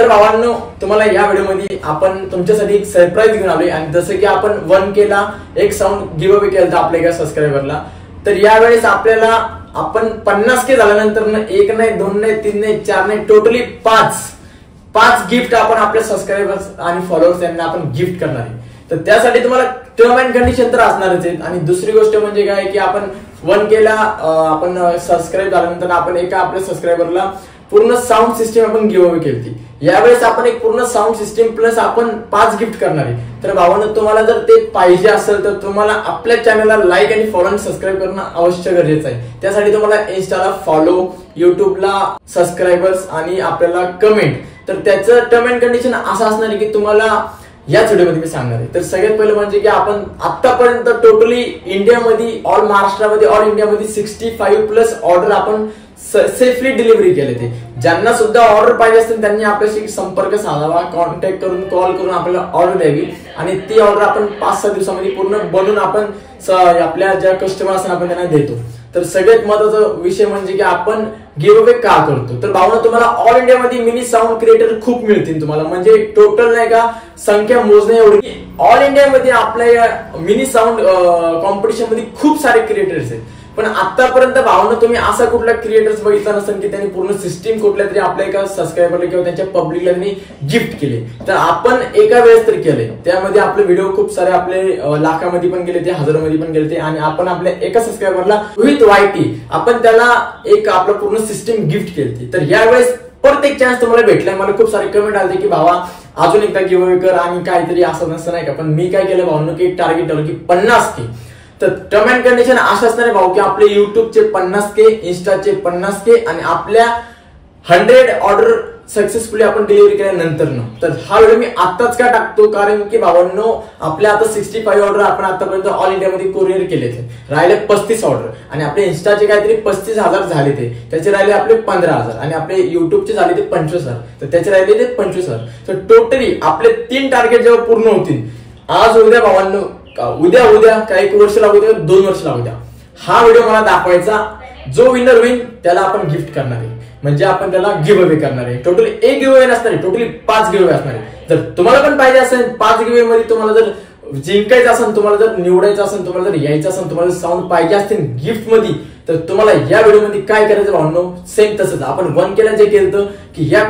तर भावांनो, तुम्हाला या व्हिडिओमध्ये आपण तुमच्यासाठी एक सरप्राईज घेऊन आलोय। आणि जसं की आपण 1K ला एक साऊंड गिव्ह अवे केलं आपल्या एका सबस्क्रायबरला, तर यावेळेस आपल्याला आपण 50K झाल्यानंतर एक नाही, दोन नाही, तीन नाही, चार नाही, टोटली पाच गिफ्ट आपण आपल्या सबस्क्रायबर्स आणि फॉलोअर्स यांना आपण गिफ्ट करणार आहे। तर त्यासाठी तुम्हाला टर्म अँड कंडिशन तर असणारच आहेत। आणि दुसरी गोष्ट म्हणजे काय की आपण 1K ला आपण सबस्क्राईब झाल्यानंतर आपण एका आपल्या सबस्क्रायबरला पूर्ण साऊंड सिस्टीम आपण गिव्ह अवे केली। यावेळेस आपण एक पूर्ण साऊंड सिस्टीम प्लस आपण 5 गिफ्ट करणार आहे। तर भावांनो, तुम्हाला जर ते पाहिजे असेल तर तुम्हाला आपल्या चॅनलला लाईक आणि फॉलो आणि सबस्क्राईब करणं अवश्य गरजेचं आहे। त्यासाठी तुम्हाला इन्स्टाला फॉलो, युट्यूबला सबस्क्रायबर्स आणि आपल्याला कमेंट। तर त्याचं टर्म अँड कंडिशन असं असणार आहे की तुम्हाला याच व्हिडिओमध्ये मी सांगणार आहे। तर सगळ्यात पहिलं म्हणजे की आपण आतापर्यंत टोटली इंडियामध्ये, ऑल महाराष्ट्रामध्ये, ऑल इंडियामध्ये 65 प्लस ऑर्डर आपण सेफली डिलिव्हरी केले। ते ज्यांना सुद्धा ऑर्डर पाहिजे असतील त्यांनी आपल्याशी संपर्क साधावा, कॉन्टॅक्ट करून कॉल करून आपल्याला ऑर्डर द्यावी आणि ती ऑर्डर आपण 5-6 दिवसामध्ये पूर्ण बनवून आपण आपल्या ज्या कस्टमर असतात आपण त्यांना देतो। तर सगळ्यात महत्त्वाचा विषय म्हणजे की आपण गिव्ह अवे का करतो। तर भावना, तुम्हाला ऑल इंडियामध्ये मिनी साऊंड क्रिएटर खूप मिळतील तुम्हाला, म्हणजे टोटल नाही का संख्या मोजणे एवढी। ऑल इंडियामध्ये आपल्या मिनी साऊंड कॉम्पिटिशन मध्ये खूप सारे क्रिएटर्स आहेत, पण आतापर्यंत भावना तुम्ही असा कुठला क्रिएटर्स बघितला नसेल की त्यांनी पूर्ण सिस्टीम कुठल्या तरी आपल्या एका सबस्क्रायबरला किंवा त्यांच्या पब्लिकला त्यांनी गिफ्ट केले। तर आपण एका वेळेस तर केले, त्यामध्ये आपले व्हिडिओ खूप सारे आपले लाखामध्ये पण गेले ते, हजारोमध्ये पण गेले ते। आणि आपण आपल्या एका सबस्क्रायबरला विथ YT आपण त्याला एक आपलं पूर्ण सिस्टीम गिफ्ट केली। तर यावेळेस परत एक चान्स तुम्हाला भेटलाय। मला खूप सारे कमेंट आले की भावा अजून एकदा गिव्ह अवे कर आणि काहीतरी असं नसतं नाही का। पण मी काय केलं भावनो की एक टार्गेट ठेवलं की 50K। तर टर्म अँड कंडिशन असं असणार आहे भाऊ की आपले युट्यूबचे 50K, इन्स्टाचे 50K आणि आपल्या 100 ऑर्डर सक्सेसफुली आपण डिलिव्हरी केल्यानंतर तर हा व्हिडिओ मी आताच का टाकतो, कारण की भावांनो आपल्या आता 65 ऑर्डर आपण आतापर्यंत ऑल इंडियामध्ये कोरिअर केले, राहिले 35 ऑर्डर आणि आपले इन्स्टाचे काहीतरी 35,000 झाले, त्याचे राहिले आपले 15,000 आणि आपले युट्यूबचे झाले ते 25,000, तर त्याचे राहिले ते 25,000। तर टोटली आपले 3 टार्गेट जेव्हा पूर्ण होतील, आज उद्या भावांनो, उद्या काही 1 वर्ष लागू द्या, 2 वर्ष लागू द्या, हा व्हिडिओ मला दाखवायचा। जो विनर होईल त्याला आपण गिफ्ट करणार आहे, म्हणजे आपण त्याला गिव्ह अवे करणार आहे। टोटली एक गिव्ह अवे नसणार आहे, टोटली 5 गिव्ह अवे असणार आहे। जर तुम्हाला पण पाहिजे असेल 5 गिव्ह अवे मध्ये, तुम्हाला जर जिंकायचं असेल, तुम्हाला जर निवडायचं असेल, तुम्हाला जर यायचं असेल, तुम्हाला साऊंड पाहिजे असतील गिफ्ट मध्ये, तर तुम्हाला या व्हिडिओमध्ये काय करायचं भावनो, सेम तसंच आपण 1K ला जे केलं की या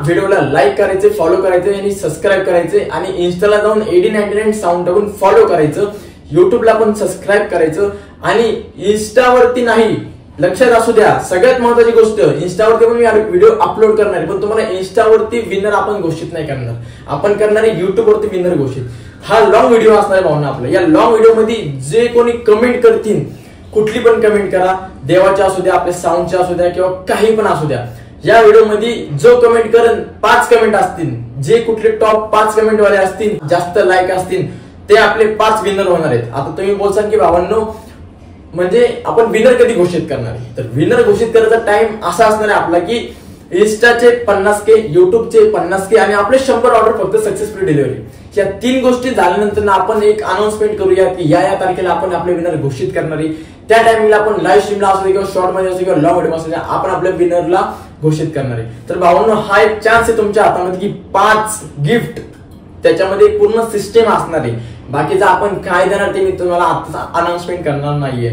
व्हिडिओला लाईक करायचे, फॉलो करायचे आणि सबस्क्राईब करायचे आणि इन्स्टाला जाऊन AD99 साऊंड टाकून फॉलो करायचं, युट्यूबला पण सबस्क्राईब करायचं आणि इन्स्टावरती नाही, लक्षात असू द्या सगळ्यात महत्वाची गोष्ट, इन्स्टावरती पण मी व्हिडिओ अपलोड करणार आहे, पण तुम्हाला इन्स्टावरती विनर आपण घोषित नाही करणार, आपण करणार आहे युट्यूबवरती विनर घोषित। हा लॉंग व्हिडिओ असणार आहे भावना आपला। या लॉंग व्हिडिओ मध्ये जे कोणी कमेंट करतील, कुठली पण कमेंट करा, देवाच्या असू द्या, आपल्या साऊंडच्या असू द्या किंवा काही पण असू द्या, या व्हिडिओ मध्ये जो कमेंट करेल 5 कमेंट असतील, जे कुठले टॉप 5 कमेंट वाले असतील, जास्त लाईक असतील, ते आपले 5 विनर होणार आहेत। आता तुम्ही बोलसान की भावांनो म्हणजे आपण विनर कधी घोषित करणार आहे, तर विनर घोषित करायचा टाइम असा असणार आहे आपला की इन्स्टाचे 50K, युट्यूबचे 50K आणि आपले 100 ऑर्डर फक्त सक्सेसफुल डिलिव्हरी, या 3 गोष्टी झाल्यानंतर आपण एक अनाउन्समेंट करूया की या तारखेला आपण आपले विनर घोषित करणार आहे। त्या टाइमिंगला आपण लाईव्ह स्ट्रीमला असू दे किंवा शॉर्ट मध्ये असू किंवा लॉंग व्हिडिओ असू दे, आपण आपल्या विनरला घोषित करणार आहे। तर भावांनो, हा एक चान्स आहे तुमच्या हातामध्ये की 5 गिफ्ट, त्याच्यामध्ये पूर्ण सिस्टीम असणार आहे। बाकीचं आपण काय देणार ते मी तुम्हाला आता अनाउन्समेंट करणार नाहीये,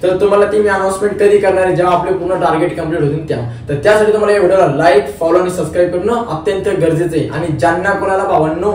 तर तुम्हाला ती मी अनाउन्समेंट कधी करणार आहे, जेव्हा आपले पूर्ण टार्गेट कंप्लीट होतील तेव्हा। तर त्यासाठी तुम्हाला या व्हिडिओला लाईक, फॉलो आणि सबस्क्राईब करणं अत्यंत गरजेचं आहे। आणि ज्यांना कोणाला भावांनो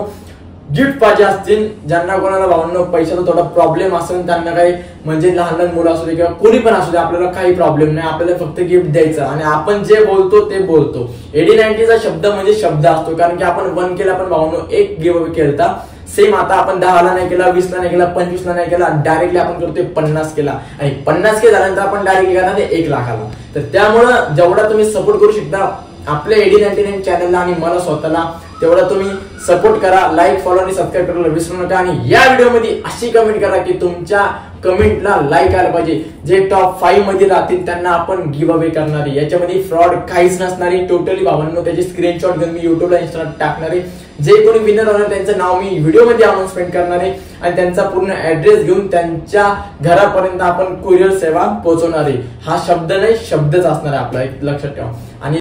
गिफ्ट पाहिजे असतील, ज्यांना कोणाला भावांनो पैशाचा थोडा प्रॉब्लेम असेल, त्यांना काही म्हणजे लहान मुलं असू दे किंवा कोणी पण असू दे, आपल्याला काही प्रॉब्लेम नाही, आपल्याला फक्त गिफ्ट द्यायचं आणि आपण जे बोलतो ते बोलतो। AD90 शब्द म्हणजे शब्द असतो, कारण की आपण 1K ला पण भावांनो एक गिव्ह अवे केलता, सेम आता आपण 10 ला नाही केला, 20 ला नाही केला, 25 ला नाही केला, डायरेक्टली आपण करतोय 50K ला आणि 50K झाल्यानंतर आपण डायरेक्टली करणार 1 लाखाला। तर त्यामुळे जेवढा तुम्ही सपोर्ट करू शकता आपल्या AD99 चॅनलला आणि मला स्वतःला, तेवढा तुम्ही सपोर्ट करा, लाईक, फॉलो आणि सबस्क्राईब करायला विसरू नका। आणि या व्हिडिओमध्ये अशी कमेंट करा की तुमच्या कमेंटला लाईक आलं पाहिजे, जे टॉप 5 मध्ये राहतील त्यांना आपण गिव्ह अवे करणार आहे। याच्यामध्ये फ्रॉड काहीच नसणार आहे, टोटली भावांनो त्याचे स्क्रीनशॉट घेऊन मी युट्यूबला इन्स्टाला टाकणार आहे। जे कोणी विनर होणार त्यांचं नाव मी व्हिडिओमध्ये अनाउन्समेंट करणार आहे आणि त्यांचा पूर्ण ऍड्रेस घेऊन त्यांच्या घरापर्यंत आपण कुरिअर सेवा पोहोचवणार आहे। हा शब्द नाही, शब्दच असणार आहे आपला, एक लक्षात ठेवा। आणि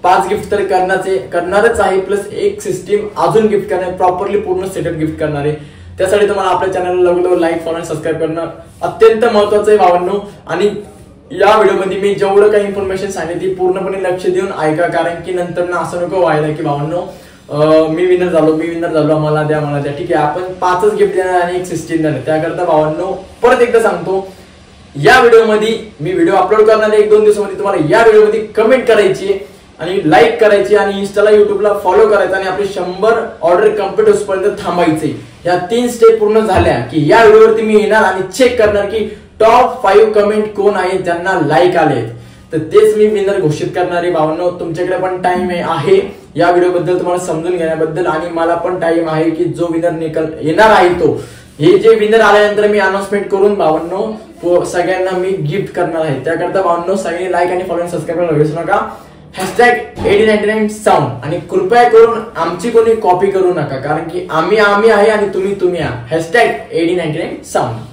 5 गिफ्ट तर करणारच आहे, प्लस एक सिस्टीम अजून गिफ्ट करणार, प्रॉपरली पूर्ण सेटअप गिफ्ट करणार आहे। त्यासाठी तुम्हाला आपल्या चॅनलला लवकर लाईक फॉलो आणि सबस्क्राईब करणं अत्यंत महत्त्वाचं आहे भावांनो। आणि या व्हिडिओमध्ये मी जेवढं काही इन्फॉर्मेशन सांगितली ती पूर्णपणे लक्ष देऊन ऐका, कारण की नंतर ना असं नको व्हायला की भावांनो मी विनर झालो मला द्या। ठीक आहे, आपण 5च गिफ्ट देणार आणि एक सिस्टीम देणार। त्याकरता भावांनो परत एकदा सांगतो, या व्हिडिओमध्ये मी व्हिडिओ अपलोड करणार आहे 1-2 दिवसामध्ये, तुम्हाला या व्हिडिओमध्ये कमेंट करायची आणि लाईक करायची आणि इंस्टाला युट्यूबला फॉलो करायचं आणि आपले 100 ऑर्डर कंप्लीट होईपर्यंत थांबायचे। या 3 स्टेप पूर्ण झाल्या की या व्हिडिओवरती मी येणार आणि चेक करणार की टॉप 5 कमेंट कोण आहेत ज्यांना लाईक आलेत, तर तेच मी विनर घोषित करणार आहे भावांनो। तुमच्याकडे पण टाइम आहे या व्हिडिओ बद्दल तुम्हाला समजून घेण्याबद्दल, आणि मला पण टाइम आहे की जो विनर येणार आहे तो, हे जे विनर आल्यानंतर मी अनाउन्समेंट करून भावांनो सगळ्यांना मी गिफ्ट करणार आहे। त्याकरता भावांनो सगळे लाईक आणि फॉलो आणि सबस्क्राईब करायला विसरू नका। #AD99sound आणि कृपया करून आमची कोणी कॉपी करू नका, कारण की आम्ही आहे आणि तुम्ही आहात। #AD99sound